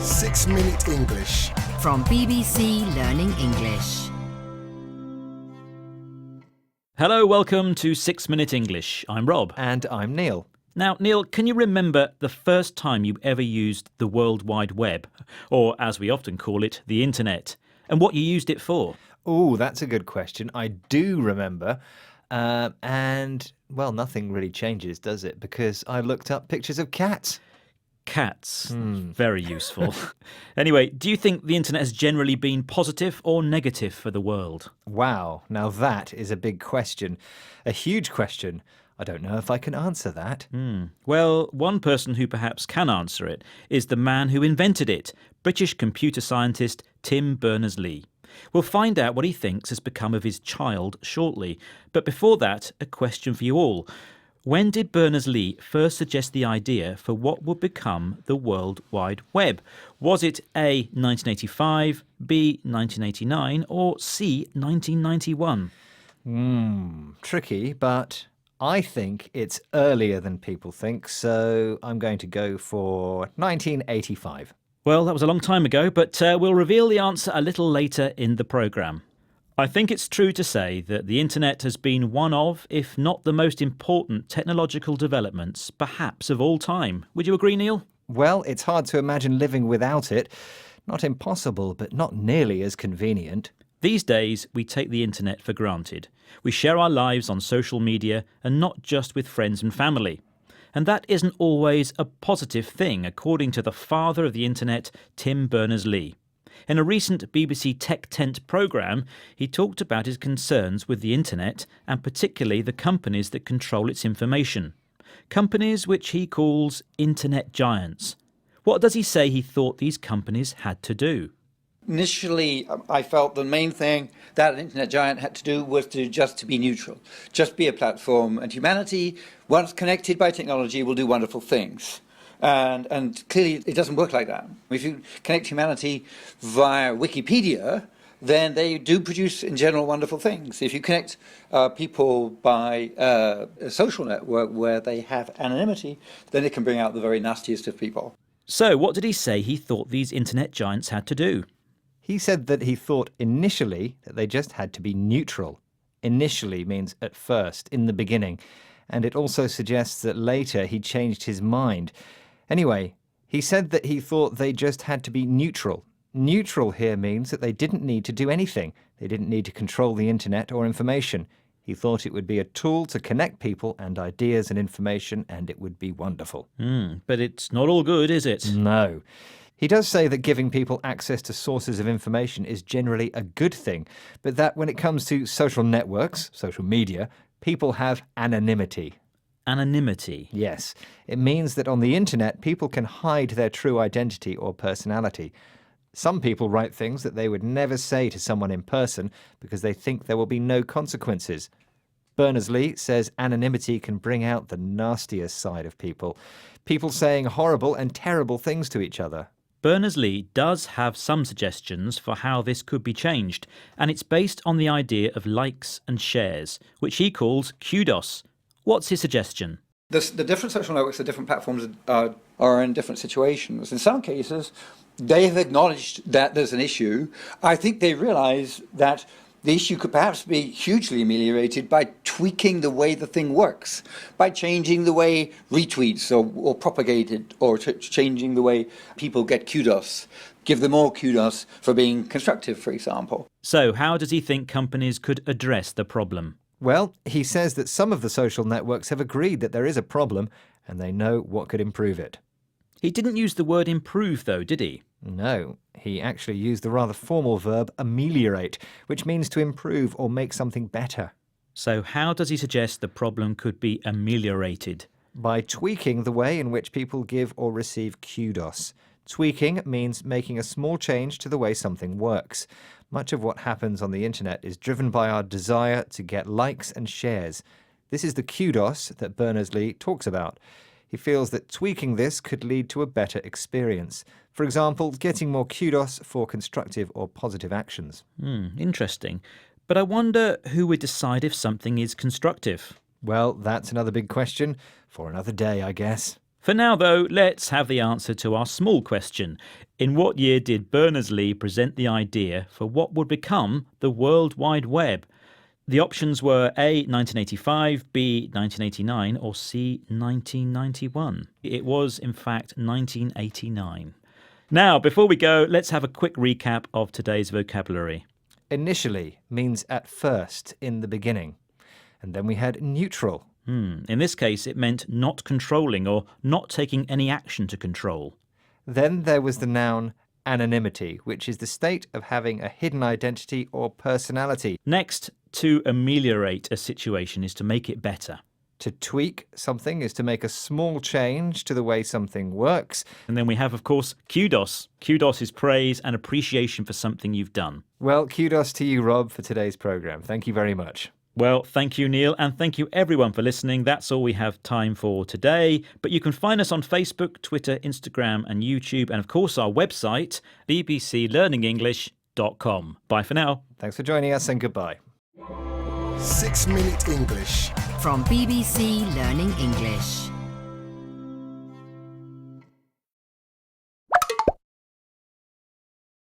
6-Minute English. From BBC Learning English. Hello, welcome to 6-Minute English. I'm Rob. And I'm Neil. Now, Neil, can you remember the first time you ever used the World Wide Web, or as we often call it, the Internet, and what you used it for? Oh, that's a good question. I do remember. And, well, nothing really changes, does it? Because I looked up pictures of cats. Cats. Very useful. Anyway, do you think the Internet has generally been positive or negative for the world? Wow, now that is a big question. A huge question. I don't know if I can answer that. Well, one person who perhaps can answer it is the man who invented it, British computer scientist Tim Berners-Lee. We'll find out what he thinks has become of his child shortly. But before that, a question for you all. When did Berners-Lee first suggest the idea for what would become the World Wide Web? Was it A, 1985, B, 1989, or C, 1991? Tricky, but I think it's earlier than people think, so I'm going to go for 1985. Well, that was a long time ago, but we'll reveal the answer a little later in the programme. I think it's true to say that the Internet has been one of, if not the most important technological developments, perhaps of all time. Would you agree, Neil? Well, it's hard to imagine living without it. Not impossible, but not nearly as convenient. These days, we take the Internet for granted. We share our lives on social media and not just with friends and family. And that isn't always a positive thing, according to the father of the Internet, Tim Berners-Lee. In a recent BBC Tech Tent programme, he talked about his concerns with the Internet and particularly the companies that control its information. Companies which he calls Internet giants. What does he say he thought these companies had to do? Initially, I felt the main thing that an internet giant had to do was to be neutral, just be a platform, and humanity, once connected by technology, will do wonderful things. And clearly, it doesn't work like that. If you connect humanity via Wikipedia, then they do produce, in general, wonderful things. If you connect people by a social network where they have anonymity, then it can bring out the very nastiest of people. So, what did he say he thought these internet giants had to do? He said that he thought initially that they just had to be neutral. Initially means at first, in the beginning. And it also suggests that later he changed his mind. Anyway, he said that he thought they just had to be neutral. Neutral here means that they didn't need to do anything. They didn't need to control the internet or information. He thought it would be a tool to connect people and ideas and information, and it would be wonderful. But it's not all good, is it? No. He does say that giving people access to sources of information is generally a good thing, but that when it comes to social networks, social media, people have anonymity. Anonymity? Yes. It means that on the internet, people can hide their true identity or personality. Some people write things that they would never say to someone in person because they think there will be no consequences. Berners-Lee says anonymity can bring out the nastiest side of people. People saying horrible and terrible things to each other. Berners-Lee does have some suggestions for how this could be changed, and it's based on the idea of likes and shares, which he calls kudos. What's his suggestion? The different social networks, the different platforms are in different situations. In some cases, they have acknowledged that there's an issue. I think they realize that the issue could perhaps be hugely ameliorated by tweaking the way the thing works, by changing the way retweets or propagated, or changing the way people get kudos. Give them all kudos for being constructive, for example. So, how does he think companies could address the problem? Well, he says that some of the social networks have agreed that there is a problem and they know what could improve it. He didn't use the word improve, though, did he? No, he actually used the rather formal verb ameliorate, which means to improve or make something better. So how does he suggest the problem could be ameliorated? By tweaking the way in which people give or receive kudos. Tweaking means making a small change to the way something works. Much of what happens on the internet is driven by our desire to get likes and shares. This is the kudos that Berners-Lee talks about. He feels that tweaking this could lead to a better experience. For example, getting more kudos for constructive or positive actions. Interesting. But I wonder who would decide if something is constructive. Well, that's another big question for another day, I guess. For now, though, let's have the answer to our small question. In what year did Berners-Lee present the idea for what would become the World Wide Web? The options were A, 1985, B, 1989, or C, 1991. It was, in fact, 1989. Now, before we go, let's have a quick recap of today's vocabulary. Initially means at first, in the beginning. And then we had neutral. In this case, it meant not controlling or not taking any action to control. Then there was the noun anonymity, which is the state of having a hidden identity or personality. Next, to ameliorate a situation is to make it better. To tweak something is to make a small change to the way something works. And then we have, of course, kudos. Kudos is praise and appreciation for something you've done. Well, kudos to you, Rob, for today's programme. Thank you very much. Well, thank you, Neil, and thank you everyone for listening. That's all we have time for today. But you can find us on Facebook, Twitter, Instagram and YouTube, and of course our website, bbclearningenglish.com. Bye for now. Thanks for joining us and goodbye. 6 Minute English. From BBC Learning English.